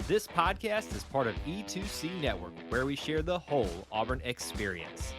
This podcast is part of E2C Network, where we share the whole Auburn experience.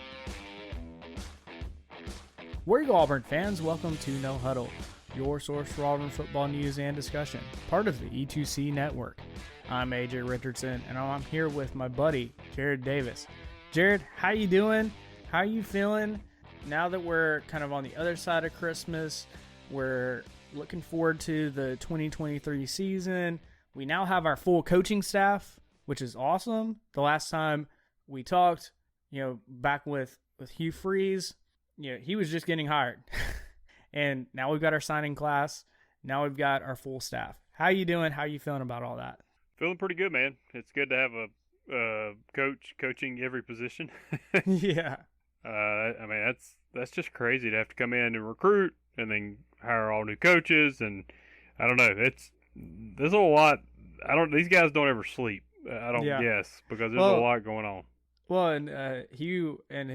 Where you go, Auburn fans? Welcome to No Huddle, your source for Auburn football news and discussion, part of the E2C Network. I'm AJ Richardson, and I'm here with my buddy, Jared Davis. Jared, how you doing? How you feeling? Now that we're kind of on the other side of Christmas, we're looking forward to the 2023 season. We now have our full coaching staff, which is awesome. The last time we talked, back with Hugh Freeze, he was just getting hired. And now we've got our signing class. Now we've got our full staff. How you doing? How you feeling about all that? Feeling pretty good, man. It's good to have a coach coaching every position. Yeah. That's just crazy to have to come in and recruit and then hire all new coaches. And I don't know. There's a lot. These guys don't ever sleep. I don't guess, because there's a lot going on. Well, and Hugh and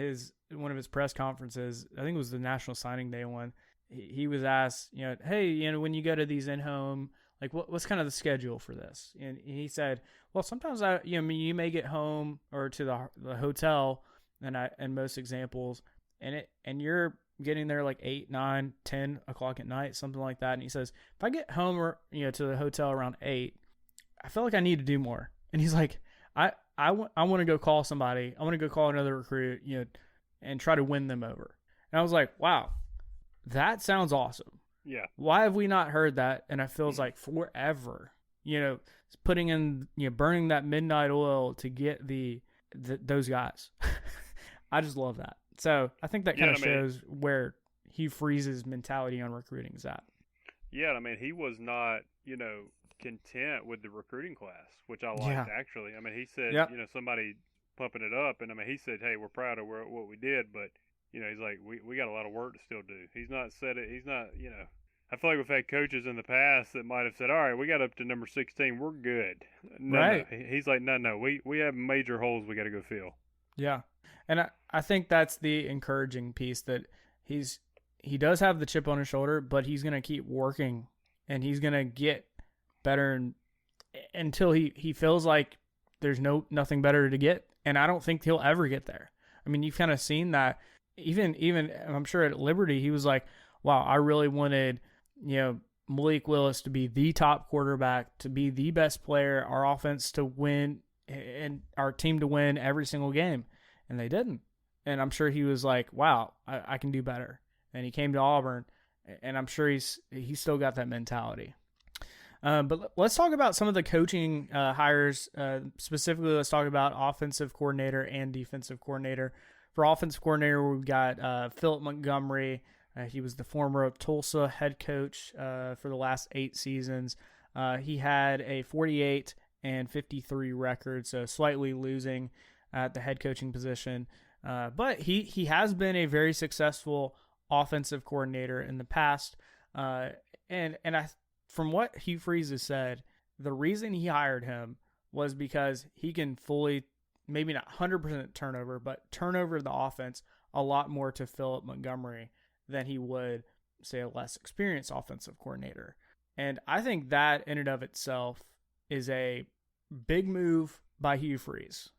one of his press conferences, I think it was the National Signing Day one, he was asked, hey, when you go to these in-home, like what's kind of the schedule for this? And he said, well, sometimes you may get home or to the hotel, and most examples, and you're getting there like 8, 9, 10 o'clock at night, something like that. And he says, if I get home or to the hotel around 8, I feel like I need to do more. And he's like, I want to go call somebody. I want to go call another recruit, and try to win them over. And I was like, wow, that sounds awesome. Yeah. Why have we not heard that? And it feels like forever, putting in, burning that midnight oil to get those guys. I just love that. So I think that kind of shows where Hugh Freeze's mentality on recruiting is at. Yeah, he was not, content with the recruiting class, which I liked, actually. He said, somebody pumping it up, and he said, hey, we're proud of what we did, but, he's like, we got a lot of work to still do. He's not said it. He's not, I feel like we've had coaches in the past that might have said, all right, we got up to number 16. We're good. No. He's like, no, we have major holes we got to go fill. Yeah. And I think that's the encouraging piece, that he does have the chip on his shoulder, but he's going to keep working, and he's going to get better until he feels like there's nothing better to get. And I don't think he'll ever get there. You've kind of seen that even I'm sure at Liberty, he was like, wow, I really wanted, Malik Willis to be the top quarterback, to be the best player, our offense to win, and our team to win every single game. And they didn't. And I'm sure he was like, wow, I can do better. And he came to Auburn, and I'm sure he's still got that mentality. But let's talk about some of the coaching hires. Specifically, let's talk about offensive coordinator and defensive coordinator. For offensive coordinator, we've got Philip Montgomery. He was the former Tulsa head coach for the last 8 seasons. He had a 48-53 record, so slightly losing at the head coaching position. But he has been a very successful offensive coordinator in the past. From what Hugh Freeze has said, the reason he hired him was because he can fully, maybe not 100% turnover, but turn over the offense a lot more to Philip Montgomery than he would, say, a less experienced offensive coordinator. And I think that in and of itself is a big move by Hugh Freeze.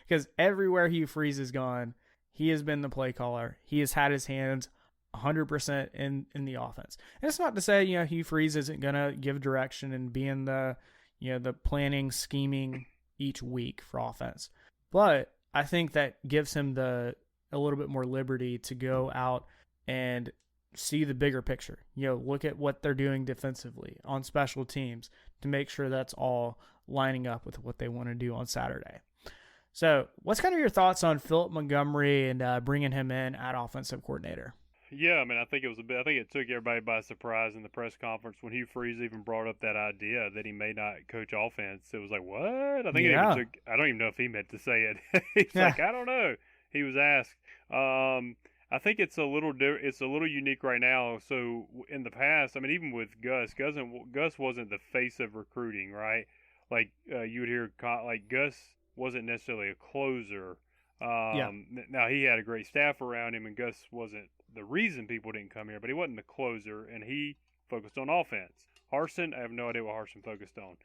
Because everywhere Hugh Freeze has gone, he has been the play caller. He has had his hands 100% in the offense. And it's not to say, Hugh Freeze isn't going to give direction and be in the planning, scheming each week for offense. But I think that gives him a little bit more liberty to go out and see the bigger picture. Look at what they're doing defensively on special teams to make sure that's all lining up with what they want to do on Saturday. So what's kind of your thoughts on Philip Montgomery and bringing him in at offensive coordinator? Yeah, I think it took everybody by surprise in the press conference when Hugh Freeze even brought up that idea that he may not coach offense. It was like, what? I don't even know if he meant to say it. He's like, I don't know. He was asked. I think it's a little unique right now. So in the past, even with Gus wasn't the face of recruiting, right? Like you would hear, like Gus wasn't necessarily a closer. Now he had a great staff around him, and Gus wasn't the reason people didn't come here, but he wasn't the closer, and he focused on offense. Harsin, I have no idea what Harsin focused on.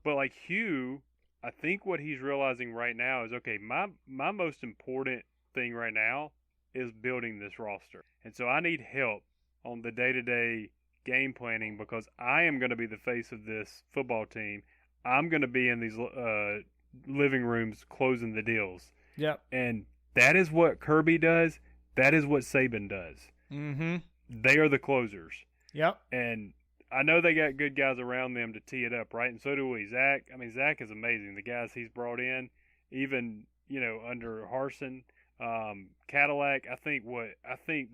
But like Hugh, I think what he's realizing right now is, okay, my most important thing right now is building this roster. And so I need help on the day-to-day game planning because I am going to be the face of this football team. I'm going to be in these living rooms closing the deals. Yep. And that is what Kirby does. That is what Saban does. Mm-hmm. They are the closers. Yep. And I know they got good guys around them to tee it up, right? And so do we. Zach is amazing. The guys he's brought in, even, under Harsin, Cadillac, I think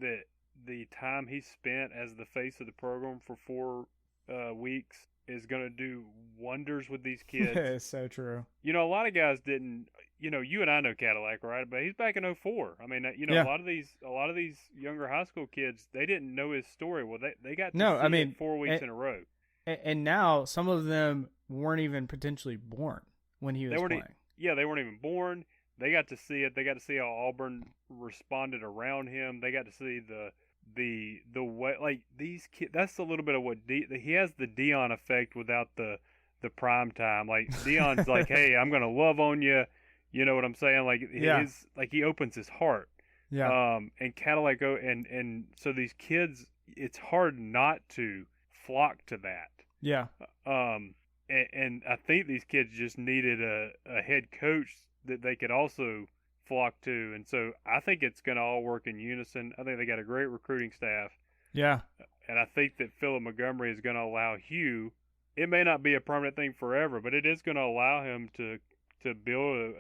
that the time he spent as the face of the program for 4 weeks is going to do wonders with these kids. It's so true. A lot of guys didn't, you and I know Cadillac, right? But he's back in 2004. I mean, Yeah. a lot of these younger high school kids, they didn't know his story. Well, they got to see it 4 weeks in a row. And now some of them weren't even potentially born when he was playing. Yeah, they weren't even born. They got to see it. They got to see how Auburn responded around him. They got to see the way, like, these kids. That's a little bit of what he has, the Dion effect without the prime time. Like, Dion's like, hey, I'm gonna love on you. You know what I'm saying? Like, he opens his heart. Yeah. And Cadillac and so these kids, it's hard not to flock to that. Yeah. And I think these kids just needed a head coach that they could also flock to. And so I think it's going to all work in unison. I think they got a great recruiting staff. Yeah. And I think that Philip Montgomery is going to allow Hugh, it may not be a permanent thing forever, but it is going to allow him to build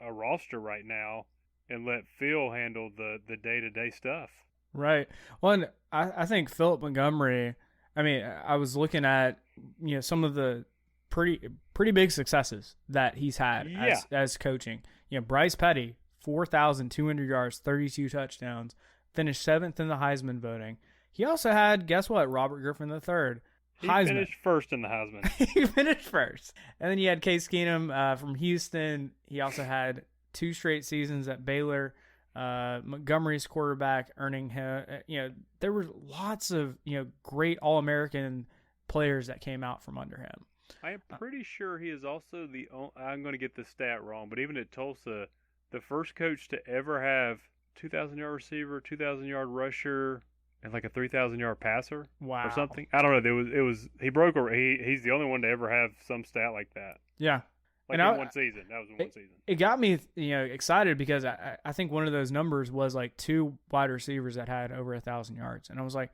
a roster right now and let Phil handle the day-to-day stuff. Right. Well, and I think Philip Montgomery, I mean, I was looking at, some of the pretty big successes that he's had as coaching. Bryce Petty, 4,200 yards, 32 touchdowns, finished 7th in the Heisman voting. He also had, guess what, Robert Griffin III. He Heisman. finished first in the Heisman. He finished first. And then you had Case Keenum from Houston. He also had 2 straight seasons at Baylor. Montgomery's quarterback earning him, there were lots of, great All-American players that came out from under him. I am pretty sure he is also I'm going to get the stat wrong, but even at Tulsa, the first coach to ever have 2,000-yard receiver, 2,000-yard rusher, and like a 3,000-yard passer. Wow. Or something. I don't know. He's the only one to ever have some stat like that. Yeah. Like in one season. That was in one season. It got me, excited because I think one of those numbers was like 2 wide receivers that had over 1,000 yards. And I was like,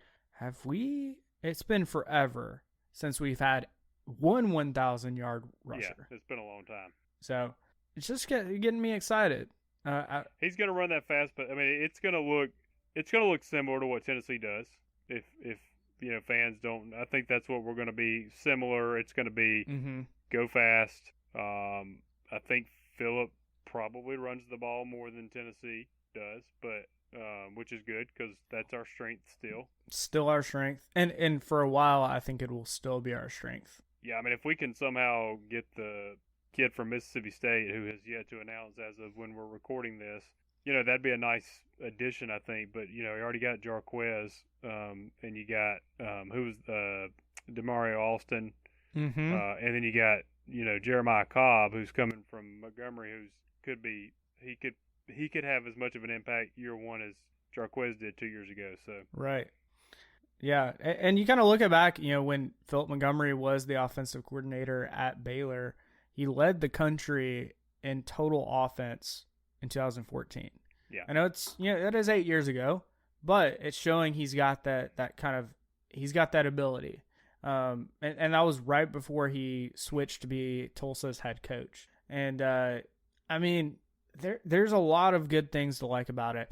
it's been forever since we've had one 1,000-yard rusher. Yeah, it's been a long time. So it's just getting me excited. He's going to run that fast, but I mean, it's going to look similar to what Tennessee does. If fans don't, I think that's what we're going to be similar. It's going to be go fast. I think Phillip probably runs the ball more than Tennessee does, but which is good because that's our strength still. Still our strength, and for a while, I think it will still be our strength. Yeah, I mean, if we can somehow get the kid from Mississippi State who has yet to announce as of when we're recording this, that'd be a nice addition, I think. But you already got Jarquez, and you got who's Demario Alston, and then you got Jeremiah Cobb, who's coming from Montgomery, he could have as much of an impact year one as Jarquez did 2 years ago. So right. Yeah, and you kind of look back, when Philip Montgomery was the offensive coordinator at Baylor, he led the country in total offense in 2014. Yeah. I know it's, that is 8 years ago, but it's showing he's got that ability. And that was right before he switched to be Tulsa's head coach. And, I mean, there's a lot of good things to like about it.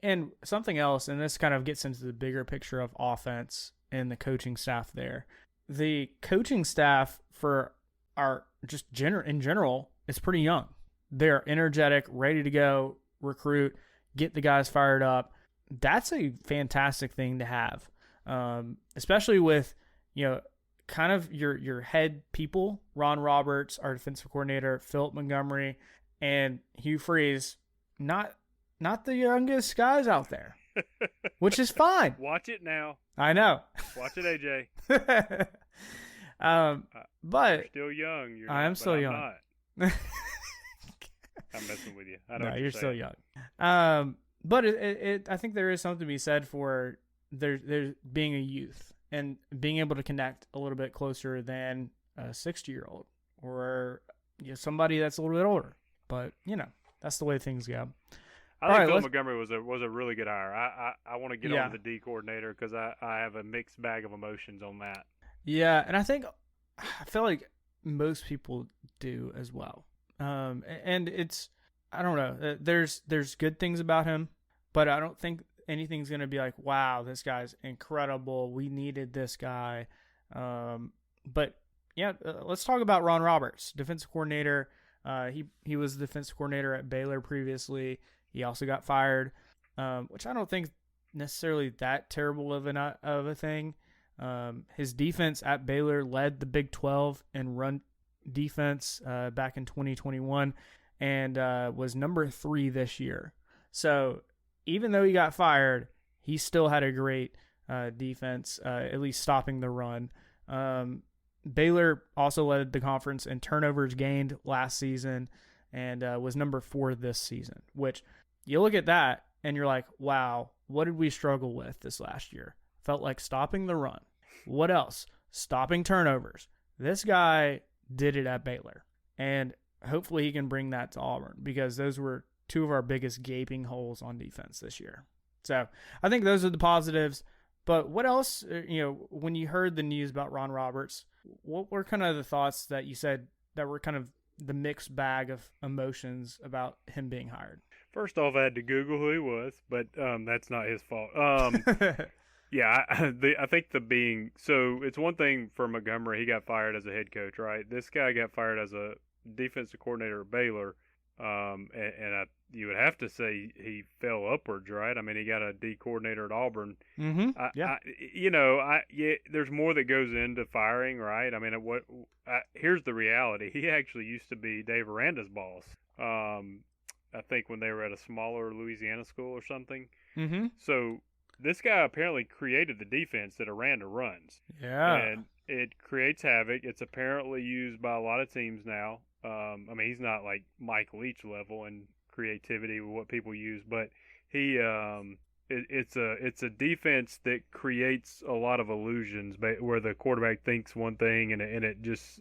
And something else, and this kind of gets into the bigger picture of offense and the coaching staff there. The coaching staff for our in general is pretty young. They're energetic, ready to go, recruit, get the guys fired up. That's a fantastic thing to have, especially with, kind of your head people, Ron Roberts, our defensive coordinator, Philip Montgomery, and Hugh Freeze, not the youngest guys out there, which is fine. Watch it now. I know. Watch it, AJ. But you're still young. I am still young. Not. I'm messing with you. I know. No, what you're saying. still young. But I think there is something to be said for there being a youth and being able to connect a little bit closer than a 60-year-old or somebody that's a little bit older. But that's the way things go. I think Phil Montgomery was a really good hire. I want to get on to the D coordinator because I have a mixed bag of emotions on that. Yeah, and I feel like most people do as well. And it's, I don't know, there's good things about him, but I don't think anything's going to be like, wow, this guy's incredible. We needed this guy. But yeah, let's talk about Ron Roberts, defensive coordinator. He was the defensive coordinator at Baylor previously. He also got fired, which I don't think necessarily that terrible of a thing. His defense at Baylor led the Big 12 in run defense back in 2021 and was number 3 this year. So even though he got fired, he still had a great defense, at least stopping the run. Baylor also led the conference in turnovers gained last season and was number 4 this season, which you look at that and you're like, wow, what did we struggle with this last year? Felt like stopping the run. What else? Stopping turnovers. This guy did it at Baylor, and hopefully he can bring that to Auburn because those were 2 of our biggest gaping holes on defense this year. So I think those are the positives. But what else, when you heard the news about Ron Roberts, what were kind of the thoughts that you said that were kind of the mixed bag of emotions about him being hired? First off, I had to Google who he was, but that's not his fault. Yeah, I think so it's one thing for Montgomery, he got fired as a head coach, right? This guy got fired as a defensive coordinator at Baylor, you would have to say he fell upwards, right? I mean, he got a D coordinator at Auburn. Mm-hmm. There's more that goes into firing, right? I mean, here's the reality. He actually used to be Dave Aranda's boss. I think when they were at a smaller Louisiana school or something. Mm-hmm. So this guy apparently created the defense that Aranda runs. Yeah. And it creates havoc. It's apparently used by a lot of teams now. I mean, he's not like Mike Leach level in creativity with what people use, but it's a defense that creates a lot of illusions where the quarterback thinks one thing and it just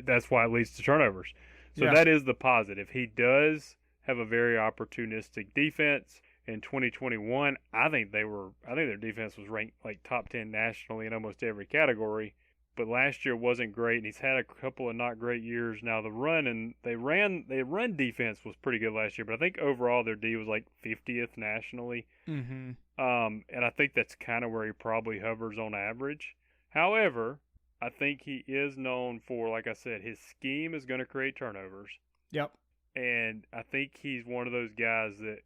that's why it leads to turnovers. So that is the positive. He does have a very opportunistic defense. In 2021, I think their defense was ranked like top 10 nationally in almost every category. But last year wasn't great, and he's had a couple of not great years. Now the run defense was pretty good last year, but I think overall their D was like 50th nationally. Mm-hmm. And I think that's kind of where he probably hovers on average. However, I think he is known for, like I said, his scheme is going to create turnovers. Yep. And I think he's one of those guys that,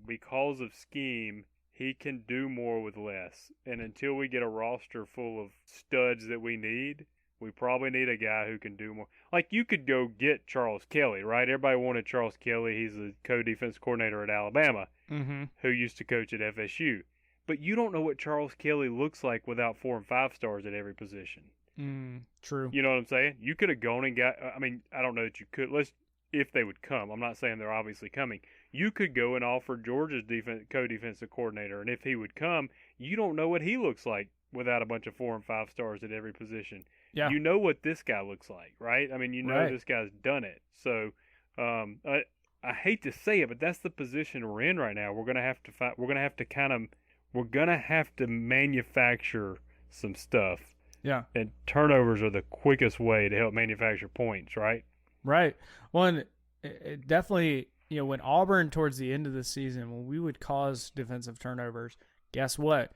because of scheme, he can do more with less. And until we get a roster full of studs that we need, we probably need a guy who can do more. Like, you could go get Charles Kelly, right? Everybody wanted Charles Kelly. He's the co-defense coordinator at Alabama, mm-hmm. who used to coach at FSU. But you don't know what Charles Kelly looks like without 4 and 5 stars at every position. True. You know what I'm saying? You could have gone and got, I mean, I don't know that you could. If they would come. I'm not saying they're obviously coming. You could go and offer Georgia's co-defensive coordinator, and if he would come, you don't know what he looks like without a bunch of 4 and 5 stars at every position. Yeah. You know what this guy looks like, right? I mean, right. This guy's done it. So, I hate to say it, but that's the position we're in right now. We're gonna have to fight. We're gonna have to manufacture some stuff. Yeah. And turnovers are the quickest way to help manufacture points, right? Right. Well, it definitely, when Auburn towards the end of the season, when we would cause defensive turnovers, guess what?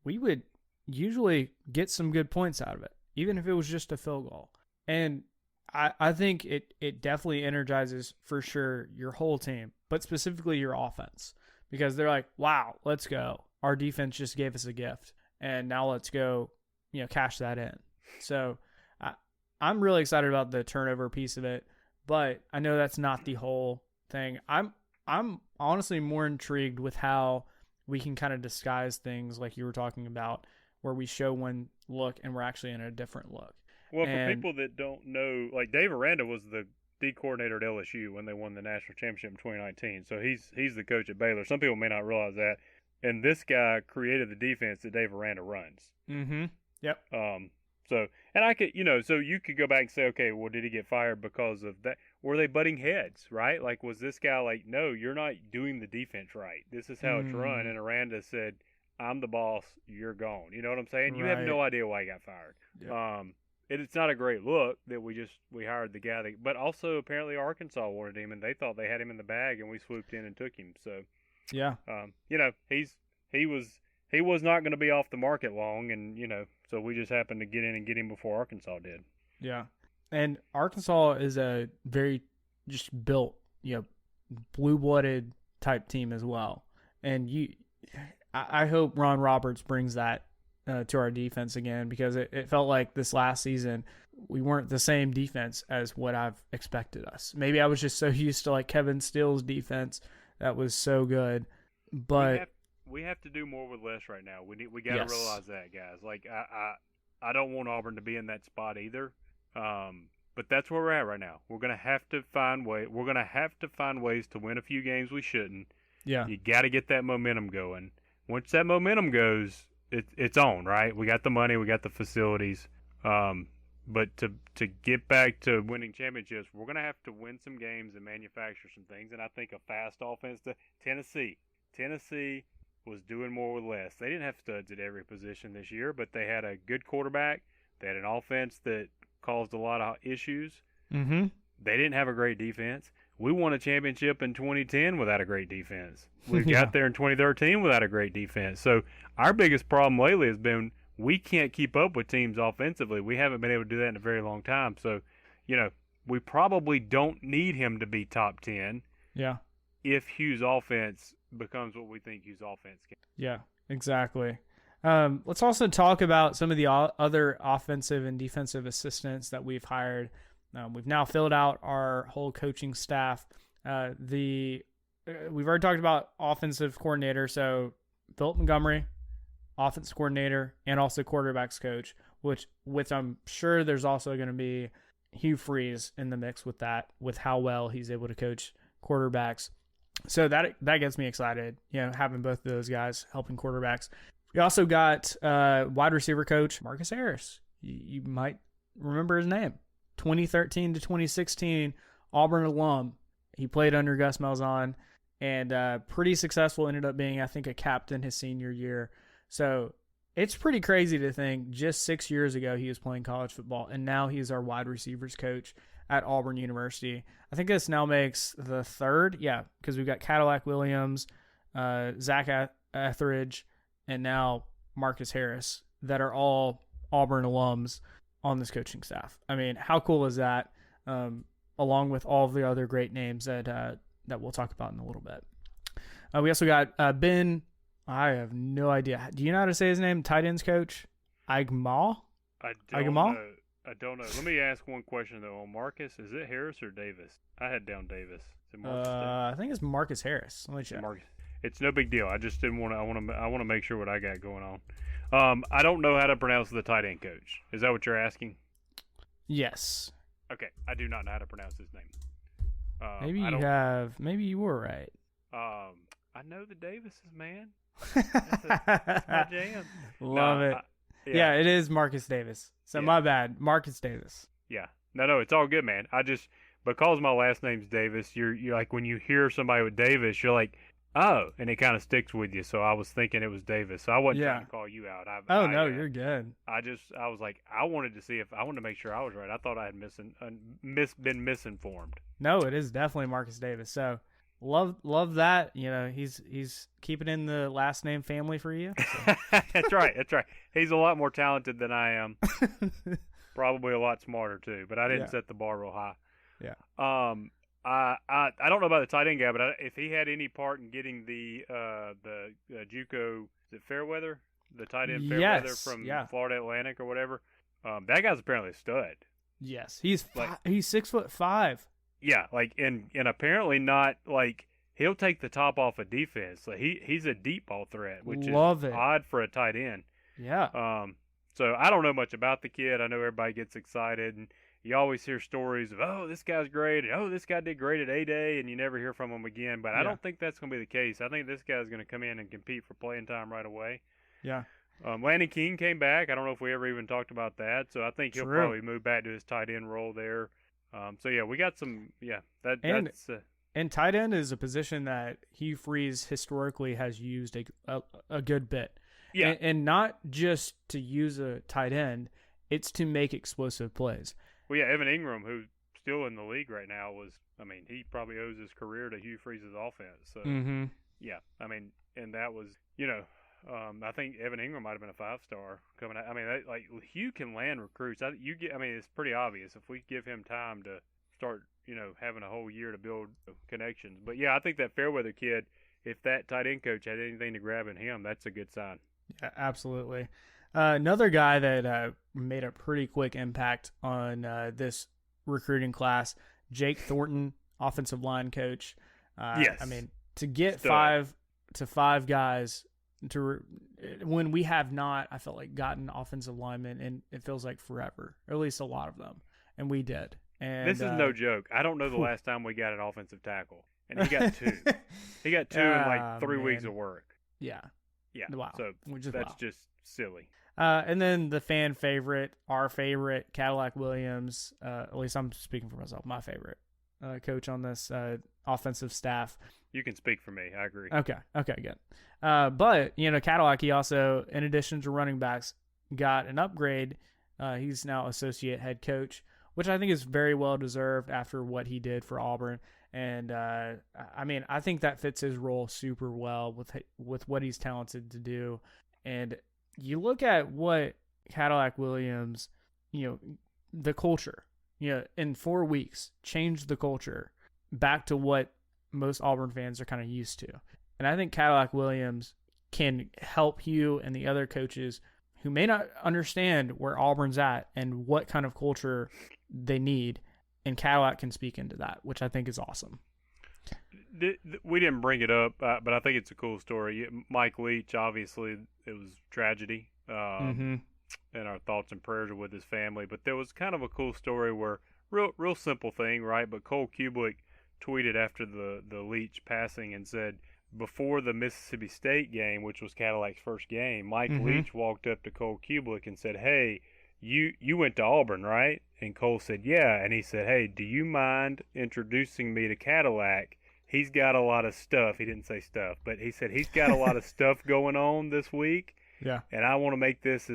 We would usually get some good points out of it, even if it was just a field goal. And I think it definitely energizes, for sure, your whole team, but specifically your offense, because they're like, wow, let's go. Our defense just gave us a gift, and now let's go, cash that in. So I'm really excited about the turnover piece of it, but I know that's not the whole thing. I'm honestly more intrigued with how we can kind of disguise things like you were talking about where we show one look and we're actually in a different look. Well, for people that don't know, like Dave Aranda was the D coordinator at LSU when they won the national championship in 2019. So he's the coach at Baylor. Some people may not realize that. And this guy created the defense that Dave Aranda runs. Mm-hmm. Yep. So, and I could, so you could go back and say, okay, well, did he get fired because of that? Were they butting heads, right? Like, was this guy like, no, you're not doing the defense right. This is how it's run. And Aranda said, I'm the boss. You're gone. You know what I'm saying? You have no idea why he got fired. Yep. It's not a great look that we hired the guy but also apparently Arkansas wanted him and they thought they had him in the bag and we swooped in and took him. So, yeah, he was not going to be off the market long, and so we just happened to get in and get him before Arkansas did. Yeah, and Arkansas is a very just built, blue-blooded type team as well. And I hope Ron Roberts brings that to our defense again, because it felt like this last season we weren't the same defense as what I've expected us. Maybe I was just so used to like Kevin Steele's defense that was so good, but we have to do more with less right now. We got to realize that, guys. Like I don't want Auburn to be in that spot either. But that's where we're at right now. We're gonna have to find ways to win a few games we shouldn't. Yeah, you got to get that momentum going. Once that momentum goes, it's on, right? We got the money, we got the facilities. But to get back to winning championships, we're gonna have to win some games and manufacture some things. And I think a fast offense to Tennessee was doing more with less. They didn't have studs at every position this year, but they had a good quarterback. They had an offense that caused a lot of issues. Mm-hmm. They didn't have a great defense. We won a championship in 2010 without a great defense. We got there in 2013 without a great defense. So our biggest problem lately has been we can't keep up with teams offensively. We haven't been able to do that in a very long time. So, we probably don't need him to be top 10. Yeah. If Hugh's offense becomes what we think Hugh's offense can. Yeah, exactly. Let's also talk about some of the other offensive and defensive assistants that we've hired. We've now filled out our whole coaching staff. We've already talked about offensive coordinator, so Philip Montgomery, offensive coordinator, and also quarterbacks coach, which I'm sure there's also going to be Hugh Freeze in the mix with that, with how well he's able to coach quarterbacks. So that gets me excited, having both of those guys helping quarterbacks. We also got wide receiver coach Marcus Harris. You might remember his name. 2013 to 2016 Auburn alum. He played under Gus Malzahn and pretty successful. Ended up being, I think, a captain his senior year. So it's pretty crazy to think just 6 years ago he was playing college football, and now he's our wide receivers coach at Auburn University. I think this now makes the third, because we've got Cadillac Williams, Zach Etheridge, and now Marcus Harris that are all Auburn alums on this coaching staff. I mean, how cool is that? Along with all of the other great names that we'll talk about in a little bit. We also got Ben. I have no idea. Do you know how to say his name? Tight ends coach, Agmal. I don't know. Let me ask one question though. On Marcus, is it Harris or Davis? I had down Davis. Is it Marcus? I think it's Marcus Harris. Let me check. It's no big deal. I just didn't want to. I want to make sure what I got going on. I don't know how to pronounce the tight end coach. Is that what you're asking? Yes. Okay, I do not know how to pronounce his name. Maybe you have. Maybe you were right. I know the Davises, man. That's my jam. Love it. Yeah, it is Marcus Davis. So my bad, Marcus Davis. Yeah. No, it's all good, man. I just, because my last name's Davis, you're like, when you hear somebody with Davis, you're like, oh, and it kind of sticks with you. So I was thinking it was Davis. So I wasn't trying to call you out. You're good. I was like, I wanted to make sure I was right. I thought I had been misinformed. No, it is definitely Marcus Davis. So love that. He's keeping in the last name family for you. So. That's right. He's a lot more talented than I am. Probably a lot smarter too, but I didn't set the bar real high. Yeah. I don't know about the tight end guy, but if he had any part in getting the JUCO, is it Fairweather, the tight end Fairweather from Florida Atlantic or whatever, that guy's apparently a stud. Yes, he's 6'5". Yeah, and apparently not he'll take the top off of defense. Like he's a deep ball threat, which is odd for a tight end. Yeah. So I don't know much about the kid. I know everybody gets excited, and you always hear stories of, oh, this guy's great, and oh, this guy did great at A-Day, and you never hear from him again. But I don't think that's going to be the case. I think this guy's going to come in and compete for playing time right away. Yeah. Landon King came back. I don't know if we ever even talked about that. So I think he'll probably move back to his tight end role there. So yeah, we got some. Yeah, that's. And tight end is a position that Hugh Freeze historically has used a good bit. Yeah, and not just to use a tight end, it's to make explosive plays. Well, yeah, Evan Ingram, who's still in the league right now, he probably owes his career to Hugh Freeze's offense. So yeah, and that was, I think Evan Ingram might have been a 5-star coming out. Hugh can land recruits. It's pretty obvious if we give him time to start, having a whole year to build connections. But yeah, I think that Fairweather kid, if that tight end coach had anything to grab in him, that's a good sign. Yeah, absolutely. Another guy that made a pretty quick impact on this recruiting class, Jake Thornton, offensive line coach. Yes. To get five guys when we have not, I felt like, gotten offensive linemen, and it feels like forever, or at least a lot of them, and we did. And this is no joke. I don't know the last time we got an offensive tackle, and he got 2. He got 2 in like 3 weeks of work. Yeah. Yeah. Wow. So that's just silly. And then the fan favorite, our favorite, Cadillac Williams, at least I'm speaking for myself, my favorite coach on this offensive staff. You can speak for me. I agree. Okay, good. But, Cadillac, he also, in addition to running backs, got an upgrade. He's now associate head coach, which I think is very well deserved after what he did for Auburn. And, I think that fits his role super well with what he's talented to do. And you look at what Cadillac Williams, the culture, in 4 weeks, changed the culture back to what most Auburn fans are kind of used to. And I think Cadillac Williams can help Hugh and the other coaches who may not understand where Auburn's at and what kind of culture they need. And Cadillac can speak into that, which I think is awesome. We didn't bring it up, but I think it's a cool story. Mike Leach, obviously, it was tragedy, and our thoughts and prayers are with his family. But there was kind of a cool story where, real simple thing, right? But Cole Kubelik tweeted after the Leach passing and said, before the Mississippi State game, which was Cadillac's first game, Mike Leach walked up to Cole Kubelik and said, "Hey, you went to Auburn, right?" And Cole said, "Yeah." And he said, "Hey, do you mind introducing me to Cadillac? He's got a lot of stuff." He didn't say stuff, but he said he's got a lot of stuff going on this week. Yeah. And I want to make this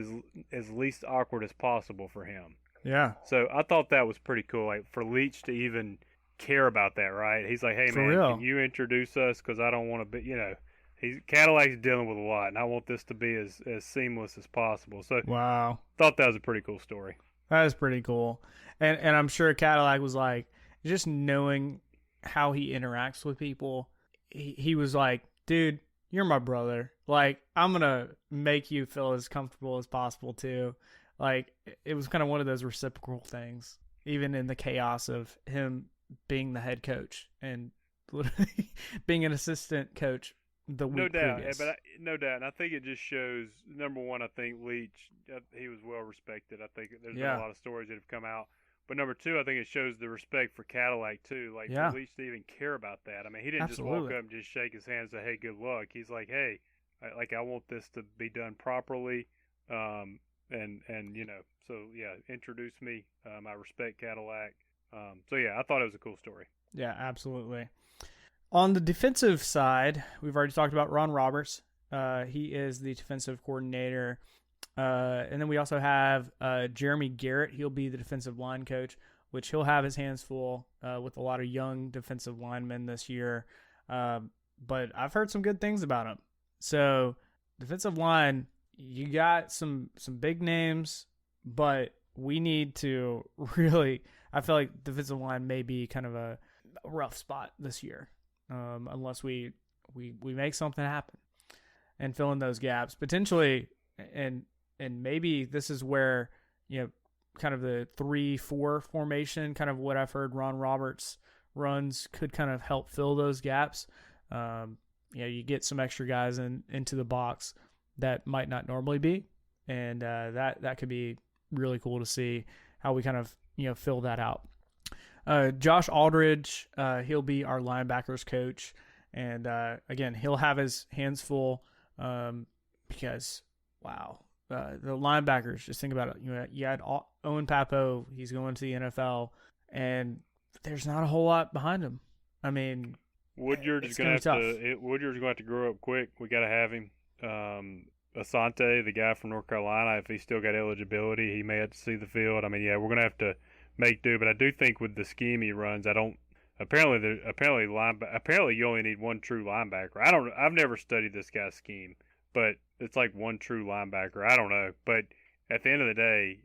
as least awkward as possible for him. Yeah. So I thought that was pretty cool, like for Leach to even care about that, right? He's like, "Hey, for man, real. Can you introduce us? Because I don't want to be, Cadillac's dealing with a lot, and I want this to be as seamless as possible." So wow, thought that was a pretty cool story. That is pretty cool, and I'm sure Cadillac was like, just knowing how he interacts with people, he was like, "Dude, you're my brother. Like, I'm gonna make you feel as comfortable as possible too." Like, it was kind of one of those reciprocal things, even in the chaos of him being the head coach and literally being an assistant coach the week previous. No doubt. And I think it just shows, number one, I think Leach, he was well respected. I think there's been a lot of stories that have come out. But number two, I think it shows the respect for Cadillac too. Like, for Leach to even care about that. I mean, he didn't just walk up and just shake his hand and say, "Hey, good luck." He's like, "Hey, I want this to be done properly." So yeah, introduce me. I respect Cadillac. So yeah, I thought it was a cool story. Yeah, absolutely. On the defensive side, we've already talked about Ron Roberts. He is the defensive coordinator. And then we also have Jeremy Garrett. He'll be the defensive line coach, which he'll have his hands full with a lot of young defensive linemen this year. But I've heard some good things about him. So defensive line, you got some big names, but we need to really, I feel like defensive line may be kind of a rough spot this year, unless we make something happen and fill in those gaps potentially. And maybe this is where, kind of the 3-4 formation, kind of what I've heard Ron Roberts runs, could kind of help fill those gaps. You get some extra guys into the box that might not normally be. and that could be really cool to see how we kind of fill that out. Josh Aldridge, he'll be our linebackers coach, and again, he'll have his hands full because wow, the linebackers. Just think about it. You had Owen Papo. He's going to the NFL, and there's not a whole lot behind him. I mean, Woodyard's going to have to grow up quick. We got to have him. Asante, the guy from North Carolina, if he's still got eligibility, he may have to see the field. I mean, yeah, we're going to have to make do. But I do think with the scheme he runs, apparently you only need one true linebacker. I've never studied this guy's scheme, but it's like one true linebacker. I don't know, but at the end of the day,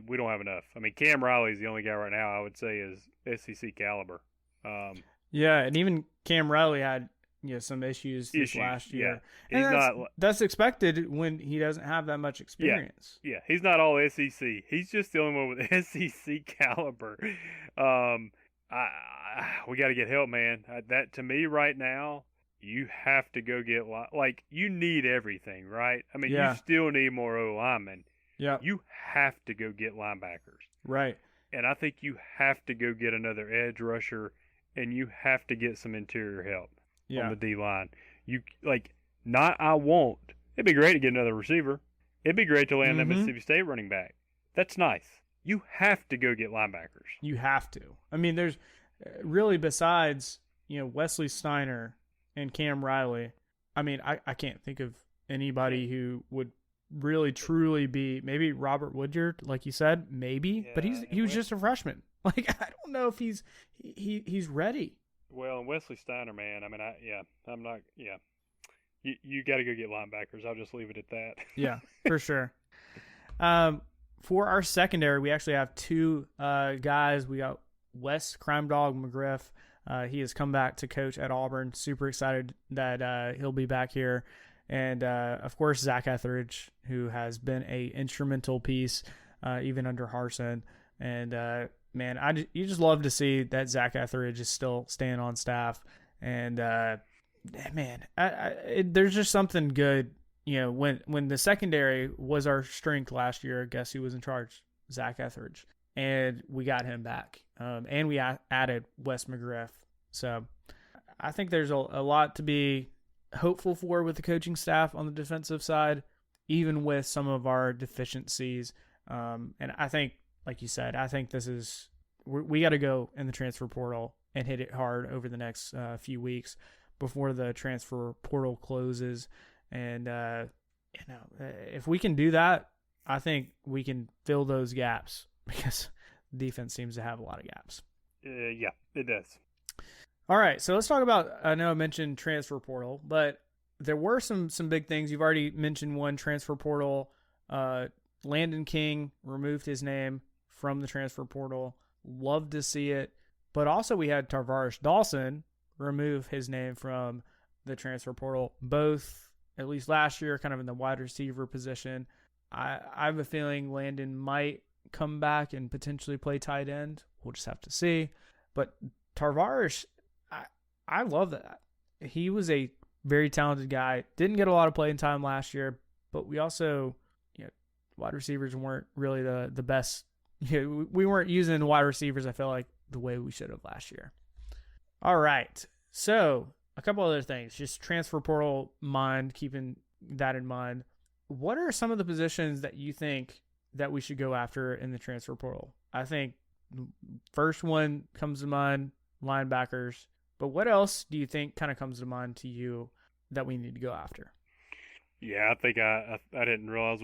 we don't have enough. I mean, Cam Riley's the only guy right now I would say is SEC caliber. Yeah, and even Cam Riley had some issues last year. Yeah. And that's expected when he doesn't have that much experience. Yeah, he's not all SEC. He's just the only one with SEC caliber. We got to get help, man. That to me right now, you have to go get you need everything, right? I mean, you still need more O linemen. Yeah, you have to go get linebackers, right? And I think you have to go get another edge rusher, and you have to get some interior help on the D line. It'd be great to get another receiver. It'd be great to land that Mississippi State running back. That's nice. You have to go get linebackers. You have to. I mean, there's really, besides Wesley Steiner and Cam Riley, I mean, I can't think of anybody who would really truly be. Maybe Robert Woodyard, like you said, maybe, but he was just a freshman. I don't know if he's ready. Well, and Wesley Steiner, man, I mean, I'm not. You got to go get linebackers. I'll just leave it at that. Yeah, for sure. For our secondary, we actually have two guys. We got Wes Crime Dog McGriff. He has come back to coach at Auburn. Super excited that he'll be back here. And, of course, Zach Etheridge, who has been a instrumental piece even under Harsin. And, man, you just love to see that Zach Etheridge is still staying on staff. And, man, there's just something good. When the secondary was our strength last year, guess who was in charge? Zach Etheridge. And we got him back. And we added Wes McGriff. So I think there's a lot to be hopeful for with the coaching staff on the defensive side, even with some of our deficiencies. And I think, like you said, I think we got to go in the transfer portal and hit it hard over the next few weeks before the transfer portal closes. And, if we can do that, I think we can fill those gaps because defense seems to have a lot of gaps. Yeah, it does. All right, so let's talk about, I know I mentioned transfer portal, but there were some big things. You've already mentioned one, transfer portal. Landon King removed his name from the transfer portal. Love to see it. But also we had Tarvaris Dawson remove his name from the transfer portal, both at least last year, kind of in the wide receiver position. I have a feeling Landon might come back and potentially play tight end. We'll just have to see. But Tarvaris, I love that. He was a very talented guy. Didn't get a lot of playing time last year, but we also, wide receivers weren't really the best. We weren't using wide receivers, I feel like, the way we should have last year. All right. So a couple other things, just transfer portal keeping that in mind. What are some of the positions that you think that we should go after in the transfer portal? I think first one comes to mind, linebackers. But what else do you think kind of comes to mind to you that we need to go after? Yeah, I think I didn't realize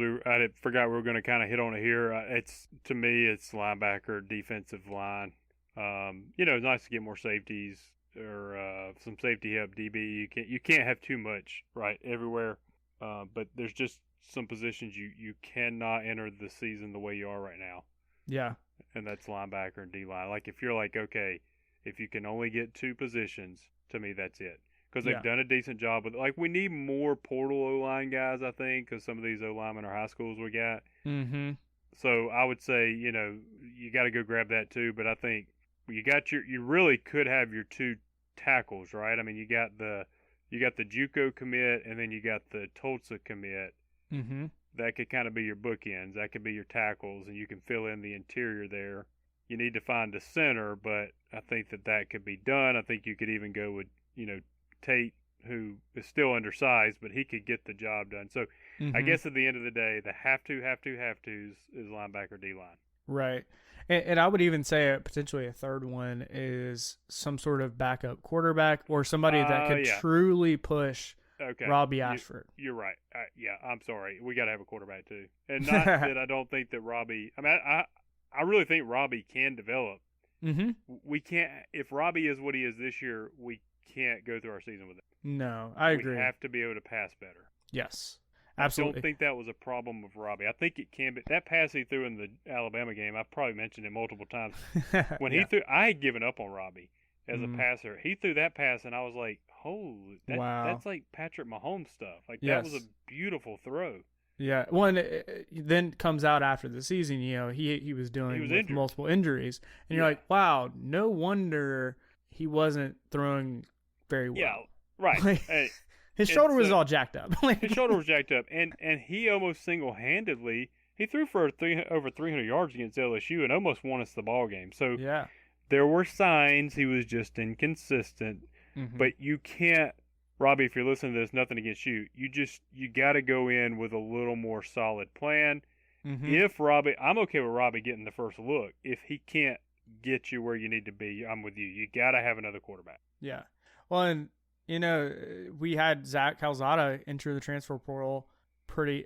forgot we were going to kind of hit on it here. To me, it's linebacker, defensive line. It's nice to get more safeties or some safety help. DB, you can't have too much right everywhere, but there's just some positions you cannot enter the season the way you are right now. Yeah, and that's linebacker and D line. Like if you're like, okay, if you can only get two positions, to me that's it. Because they've done a decent job with it. We need more portal O-line guys, I think, because some of these O-linemen are high schools we got. Mm-hmm. So I would say, you got to go grab that too. But I think you really could have your two tackles, right? I mean, you got the JUCO commit and then you got the Tulsa commit. Mm-hmm. that could kind of be your bookends. That could be your tackles, and you can fill in the interior there. You need to find a center, but I think that could be done. I think you could even go with, Tate, who is still undersized, but he could get the job done. So I guess at the end of the day, the have to's is linebacker, D-line. Right. And I would even say potentially a third one is some sort of backup quarterback or somebody that could truly push Robbie Ashford. You're right. I'm sorry. We got to have a quarterback too. And not that I don't think that Robbie – I really think Robbie can develop. Mm-hmm. We can't – if Robbie is what he is this year, we can't go through our season with him. No, I agree. We have to be able to pass better. Yes. Absolutely. I don't think that was a problem with Robbie. I think it can be. That pass he threw in the Alabama game, I've probably mentioned it multiple times. When he threw, I had given up on Robbie as a passer. He threw that pass, and I was like, holy, that's like Patrick Mahomes stuff. Like, that was a beautiful throw. Yeah. Well, and it then comes out after the season, he was dealing with multiple injuries. And you're like, wow, no wonder he wasn't throwing very well. Yeah, right. His shoulder was all jacked up. His shoulder was jacked up, and he almost single-handedly he threw for over 300 yards against LSU and almost won us the ball game. So there were signs he was just inconsistent. Mm-hmm. But you can't, Robbie, if you're listening to this, nothing against you. You got to go in with a little more solid plan. Mm-hmm. If Robbie, I'm okay with Robbie getting the first look. If he can't get you where you need to be, I'm with you. You got to have another quarterback. Yeah. Well, and we had Zach Calzada enter the transfer portal pretty,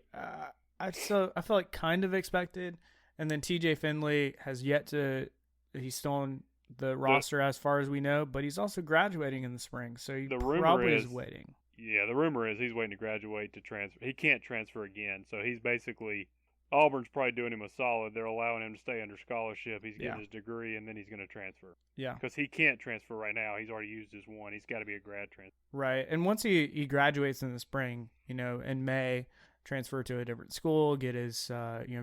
I feel like kind of expected. And then TJ Finley has yet to, he's still on the roster as far as we know, but he's also graduating in the spring. So he probably is waiting. Yeah, the rumor is he's waiting to graduate to transfer. He can't transfer again. So he's basically, Auburn's probably doing him a solid. They're allowing him to stay under scholarship. He's getting his degree, and then he's going to transfer. Yeah. Because he can't transfer right now. He's already used his one. He's got to be a grad transfer. Right. And once he graduates in the spring, in May, transfer to a different school, get his,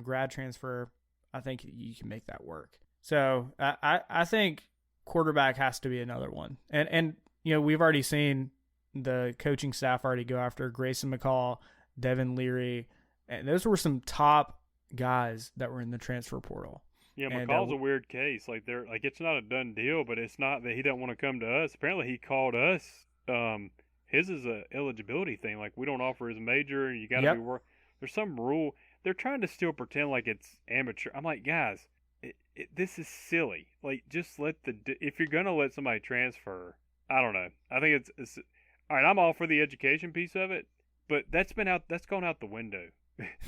grad transfer, I think you can make that work. So I think quarterback has to be another one. And we've already seen the coaching staff already go after Grayson McCall, Devin Leary, and those were some top guys that were in the transfer portal. Yeah, McCall's a weird case. Like it's not a done deal, but it's not that he doesn't want to come to us. Apparently, he called us. His is a eligibility thing. Like, we don't offer his major. You got to be work. There's some rule. They're trying to still pretend like it's amateur. I'm like, guys, this is silly. Like, just if you're gonna let somebody transfer, I don't know. I think it's all right. I'm all for the education piece of it, but that's gone out the window.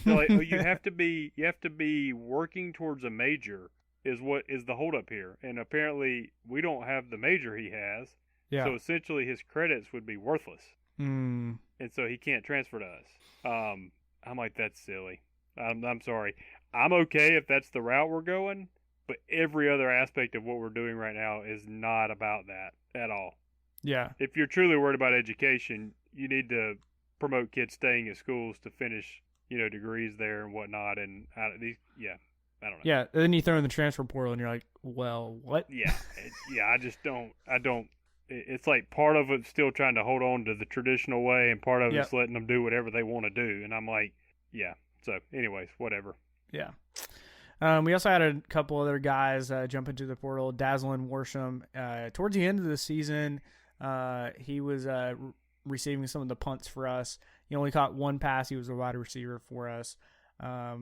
So you have to be working towards a major is what is the holdup here, and apparently we don't have the major he has. Yeah. So essentially his credits would be worthless, and so he can't transfer to us. I'm like, that's silly. I'm sorry. I'm okay if that's the route we're going, but every other aspect of what we're doing right now is not about that at all. Yeah. If you're truly worried about education, you need to promote kids staying at schools to finish degrees there and whatnot, and I don't know. Yeah, and then you throw in the transfer portal, and you're like, well, what? Yeah, I just don't. It's like part of it's still trying to hold on to the traditional way, and part of it's letting them do whatever they want to do, and I'm like, yeah. So, anyways, whatever. Yeah. We also had a couple other guys jump into the portal. Dazzlin Worsham, towards the end of the season, he was receiving some of the punts for us. He only caught one pass. He was a wide receiver for us. I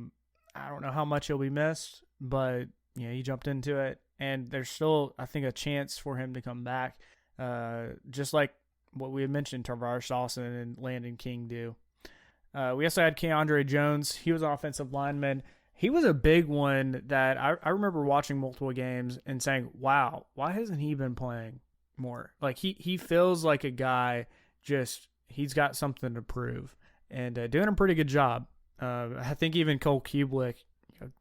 don't know how much he'll be missed, but he jumped into it. And there's still, I think, a chance for him to come back, just like what we had mentioned, Tavares Dawson and Landon King do. We also had Keandre Jones. He was an offensive lineman. He was a big one that I remember watching multiple games and saying, wow, why hasn't he been playing more? Like, he feels like a guy he's got something to prove, and doing a pretty good job. I think even Cole Kubelik,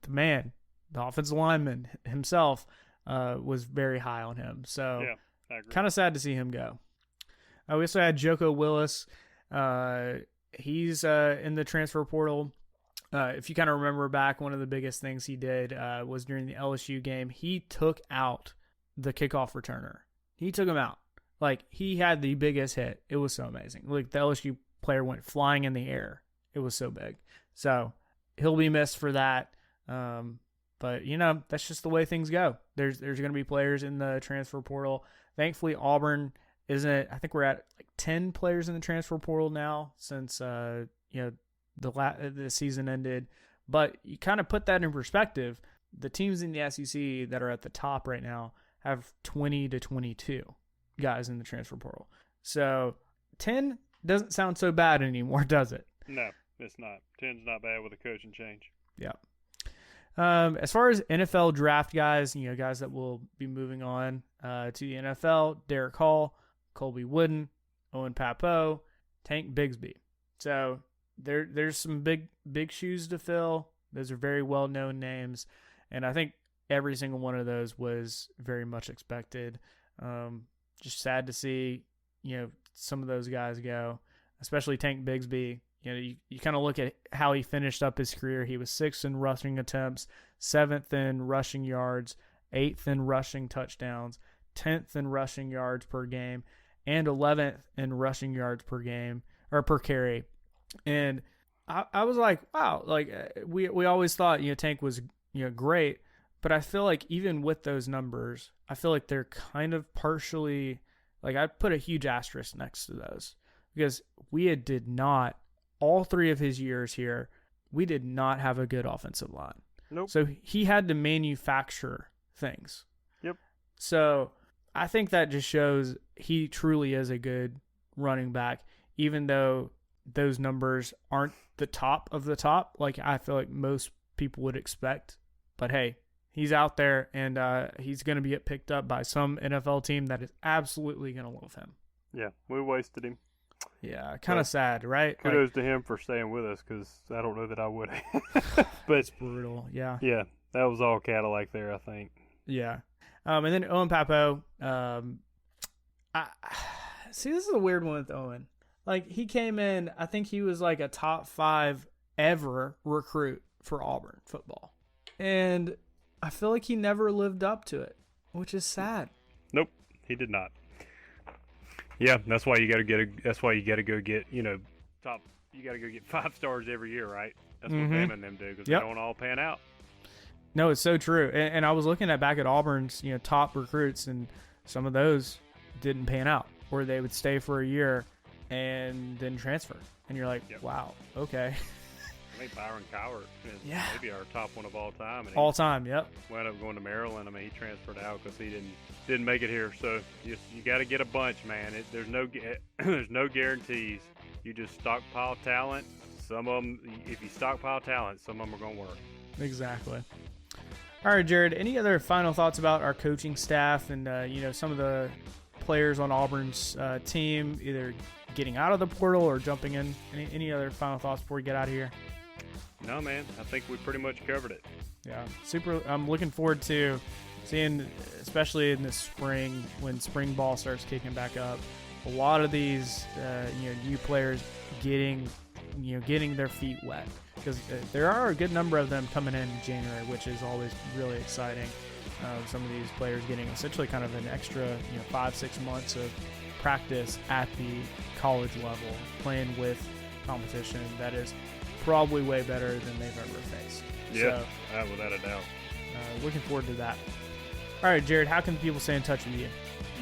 the offensive lineman himself, was very high on him. So kind of sad to see him go. We also had Joko Willis. He's in the transfer portal. If you kind of remember back, one of the biggest things he did was during the LSU game. He took out the kickoff returner. He took him out. Like, he had the biggest hit. It was so amazing. Like, the LSU player went flying in the air. It was so big. So, he'll be missed for that. But that's just the way things go. There's going to be players in the transfer portal. Thankfully, Auburn isn't. I think we're at like 10 players in the transfer portal now since the season ended. But you kind of put that in perspective. The teams in the SEC that are at the top right now have 20 to 22 guys in the transfer portal. So 10 doesn't sound so bad anymore, does it? No, it's not. 10's not bad with a coaching change. Yeah. As far as NFL draft guys, guys that will be moving on to the NFL, Derek Hall, Colby Wooden, Owen Papo, Tank Bigsby. So there's some big shoes to fill. Those are very well-known names, and I think every single one of those was very much expected. Just sad to see, some of those guys go, especially Tank Bigsby. You kind of look at how he finished up his career. He was 6th in rushing attempts, 7th in rushing yards, 8th in rushing touchdowns, 10th in rushing yards per game, and 11th in rushing yards per game or per carry. And I was like, wow, like we always thought, Tank was, great, but I feel like even with those numbers, I feel like they're kind of partially, like I put a huge asterisk next to those because we did not, all 3 of his years here, we did not have a good offensive line. Nope. So he had to manufacture things. Yep. So I think that just shows he truly is a good running back, even though those numbers aren't the top of the top, like I feel like most people would expect. But hey, he's out there, and he's going to be picked up by some NFL team that is absolutely going to love him. Yeah, we wasted him. Yeah, kind of sad, right? Kudos to him for staying with us, because I don't know that I would have. But it's brutal, yeah. Yeah, that was all Cadillac there, I think. Yeah. And then Owen Papo. See, this is a weird one with Owen. Like, he came in, I think he was like a top 5 ever recruit for Auburn football. And I feel like he never lived up to it, which is sad. Nope, he did not. Yeah, that's why you got to go get, top. You got to go get 5 stars every year, right? That's what Bama and them do, because they don't all pan out. No, it's so true. And I was looking back at Auburn's, top recruits, and some of those didn't pan out, or they would stay for a year and then transfer. And you're like, wow, okay. I think Byron Cowart is maybe our top one of all time. And all time, yep. Wound up going to Maryland. I mean, he transferred out because he didn't make it here. So you got to get a bunch, man. There's no guarantees. You just stockpile talent. Some of them, if you stockpile talent, some of them are going to work. Exactly. All right, Jared, any other final thoughts about our coaching staff and, some of the players on Auburn's team, either getting out of the portal or jumping in? Any other final thoughts before we get out of here? No, man. I think we pretty much covered it. Yeah, super. I'm looking forward to seeing, especially in the spring when spring ball starts kicking back up, a lot of these new players getting their feet wet, because there are a good number of them coming in January, which is always really exciting. Some of these players getting essentially kind of an extra 5-6 months of practice at the college level, playing with competition that is probably way better than they've ever faced. Yeah, without a doubt. Looking forward to that. All right, Jared, how can people stay in touch with you?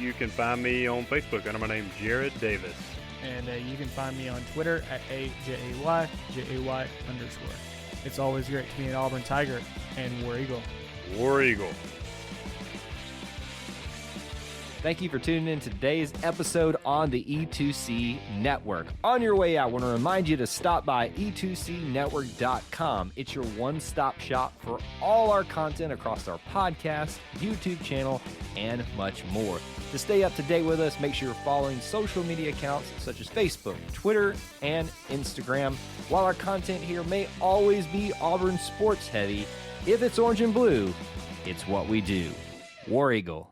You can find me on Facebook under my name, Jared Davis. And you can find me on Twitter at AJAY_. It's always great to be an Auburn Tiger, and War Eagle. War Eagle. Thank you for tuning in to today's episode on the E2C Network. On your way out, I want to remind you to stop by e2cnetwork.com. It's your one-stop shop for all our content across our podcast, YouTube channel, and much more. To stay up to date with us, make sure you're following social media accounts such as Facebook, Twitter, and Instagram. While our content here may always be Auburn sports heavy, if it's orange and blue, it's what we do. War Eagle.